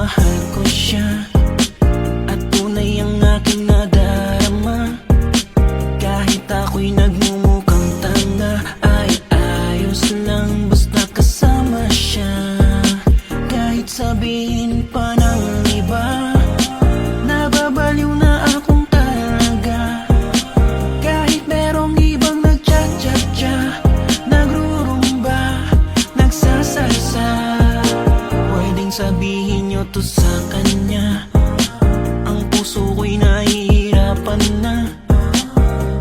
mahal ko siya at tunay ang aking nadarama. Kahit ako'y nagmumukhang tanga, ay ayos lang basta kasama siya. Kahit sabihin pa ng iba, nababaliw na akong talaga. Kahit merong ibang nagchat-chat-chat, nagrurumba, nagsasalsa, pwedeng sabihin nyo to sa kanya. Ang puso ko'y nahihirapan na.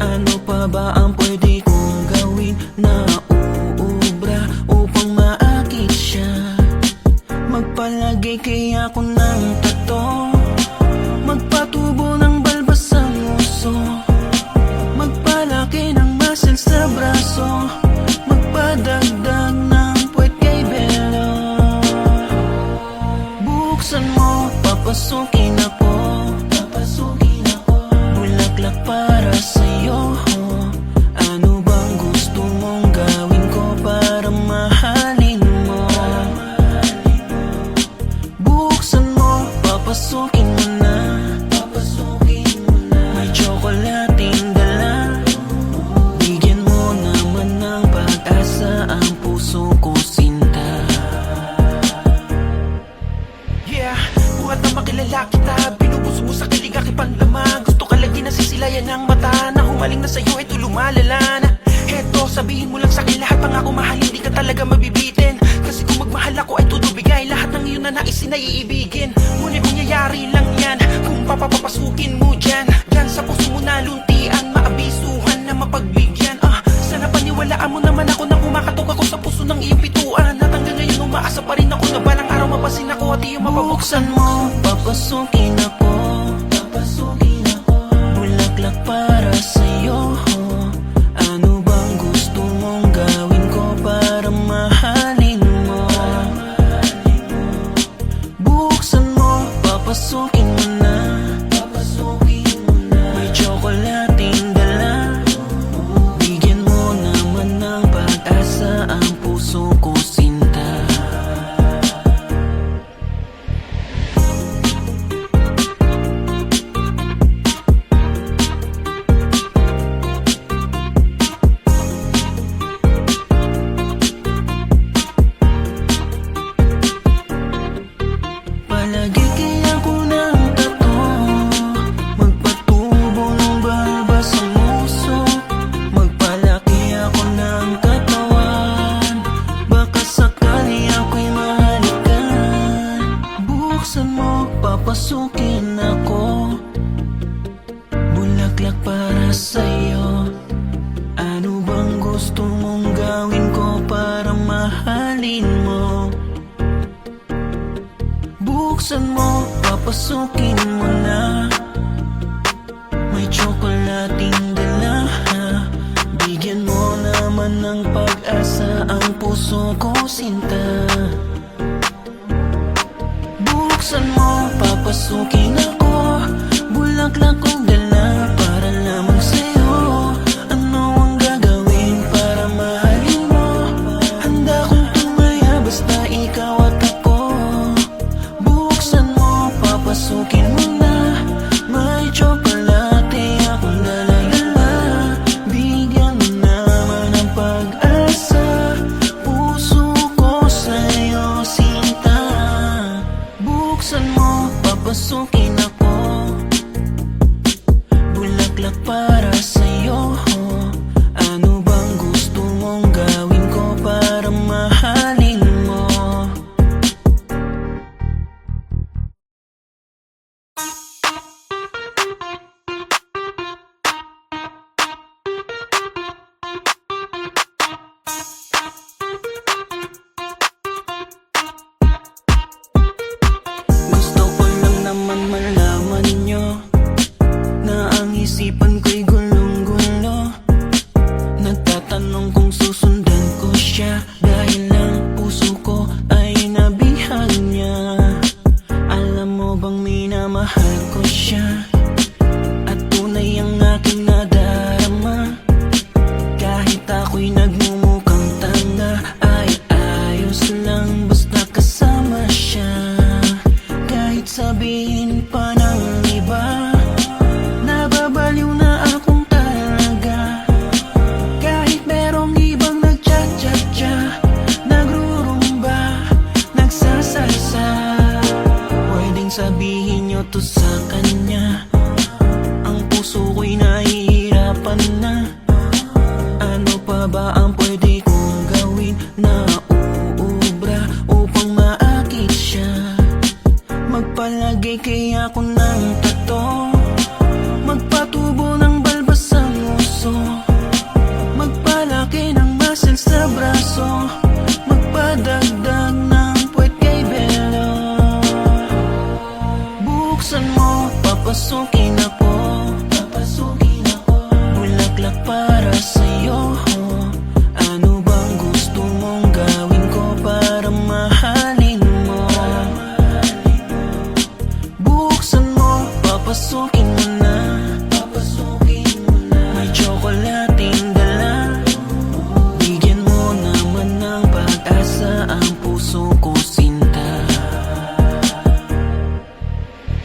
Ano pa ba ang pwede kong gawin na uubra upang maakit siya? Magpalagay kaya ko ng tato, magpatubo ng balbas sa nguso, magpalaki ng muscle sa braso, magpadagdag ng puwet kay Belo. Buksan mo, papasukin ako, bulaklak para sa'yo. Ano bang gusto mong gawin ko para mahalin mo? Buksan mo, papasukin mo na, may tsokolating dala. Bigyan mo naman ng pag-asa ang puso ko, sinta. Yeah, buhat na makilala kita, binubuso mo sa kilig aking panlamang. Gusto ka lagi nasisilayan ng mata, na humaling na sa'yo ito lumalala na. Heto, sabihin mo lang sa'kin lahat pang ako mahal, hindi ka talaga mabibitin. Kasi kung magmahal ako ay tutubigay lahat ng iyong nanaisin na iibigin. Ngunit mangyayari lang yan kung papapapasukin mo dyan. Dyan sa puso mo na luntian, maabisuhan na mapagbigyan. Sana paniwalaan mo naman ako na kumakatok ako sa puso ng iyong pituan. At hanggang ngayon umaasa pa rin ako na balang araw mapasin ako at iyong mapabuksan Buksan mo, papasukin ako, bulaklak para sa'yo. Ano bang gusto mong gawin ko para mahalin mo? Buksan mo, papasukin mo na, may tsokolating dala. Bigyan mo naman ng pag-asa ang puso ko, sinta. Palagi kaya ko ng tato, magpatubo ng balbas sa nguso, magpalaki ako ng katawan, baka sakali ako'y mahalikan. Buksan mo, papasukin ako, bulaklak para sa'yo. Ano bang gusto mong gawin ko para mahalin mo? Buksan mo, papasukin mo na, may tsokolating dala. Bigyan mo naman ng pag-asa ang puso ko, sinta. Buksan mo, papasukin ako, bulaklak kong dala para lamang sa'yo. Ano ang gagawin para mahalin mo? Handa kong tumaya basta ikaw at ako. Buksan mo, papasukin mo na, may tsokolate akong dala-dala. Bigyan mo naman ng pag-asa, puso ko sa'yo, sinta. Buksan mo, papasukin ako, bulaklak para sa'yo. Ano bang gusto mong gawin ko para mahalin mo? Gusto ko lang naman malaman nyo na ang isipan ko'y gulong Kahit sabihin pa ng iba, nababaliw na akong talaga. Kahit merong ibang nagchat-chat-chat, nagrurumba, nagsasalsa, pwedeng sabihin nyo to sa kanya. Ang puso ko'y nahihirapan na. Ano pa ba ang pwede kong gawin na uubra upang maakit siya? Magpalagay kaya ko ng tato, magpatubo ng balbas sa nguso, magpalaki ng muscle sa braso, magpadagdag ng puwet kay Belo. Buksan mo, papasukin ako, bulaklak para sa'yo. Ano bang gusto mong gawin ko para mahalin mo? Buksan mo, papasukin mo na, may tsokolating dala. Bigyan mo naman ng pag-asa ang puso ko, sinta.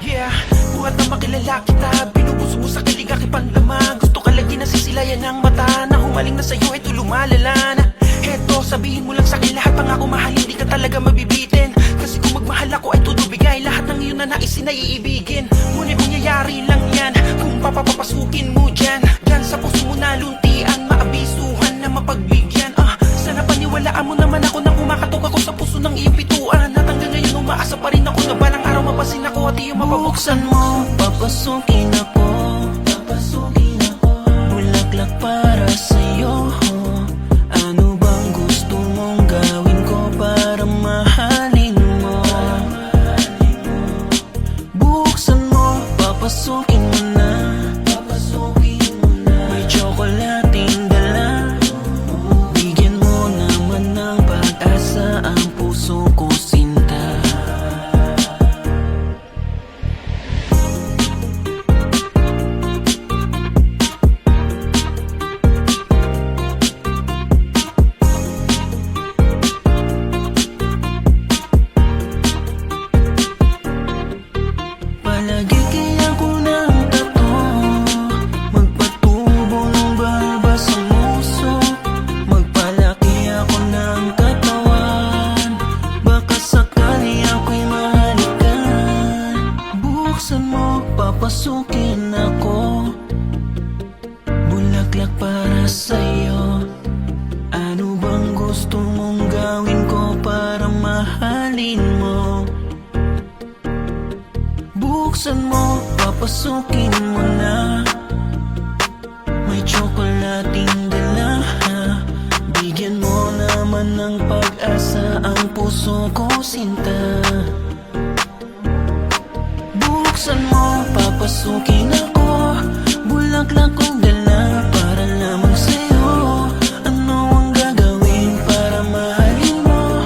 Yeah, buhat na makilala kita, binubuso mo sa kilig aking panlamang. Gusto ka lagi nasisilayan ng mata, na humaling na sa'yo ito lumalala na. Heto, sabihin mo lang sa'kin lahat, pangako mahal, hindi ka talaga mabibitin. Kasi kung magmahal ako ay tutubigay lahat ng iyong nanaisin ay iibigin. Ngunit mangyayari lang yan kung papapapasukin mo dyan. Dyan sa puso mo naluntian, maabisuhan na mapagbigyan. Sana paniwalaan mo naman ako nang kumakatok ako sa puso ng iyong pituan. At hanggang ngayon umaasa pa rin ako na balang araw mapasin ako at iyong mapabuksan Buksan mo, papasukin ako, bulaklak para sa'yo. Ano bang gusto mong gawin ko para mahalin mo? Buksan mo, papasukin mo na, may tsokolating dala. Bigyan mo naman ng pag-asa ang puso ko, sinta. Palagi kaya ko ng tato, magpatubo ng balbas sa nguso, magpalaki ako ng katawan, baka sakali ako'y mahalikan. Buksan mo, papasukin ako, bulaklak para sa'yo. Ano bang gusto mong gawin ko para mahalin mo? Buksan mo, papasukin mo na, may tsokolating dala. Bigyan mo naman ng pag-asa ang puso ko, sinta. Buksan mo, papasukin ako, bulaklak kong dala para lamang sa'yo. Ano ang gagawin para mahalin mo?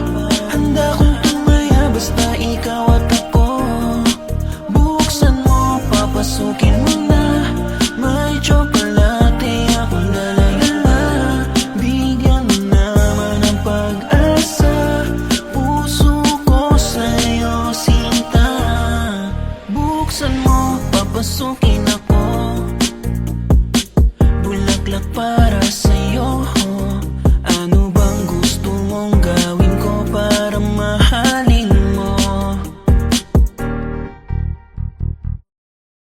Handa kong tumaya basta ikaw at ako. Buksan mo, papasukin mo na, may tsokolate akong dala-dala. Bigyan mo naman ng pag-asa, puso ko sa'yo, sinta. Buksan mo, papasukin ako, bulaklak para sa'yo.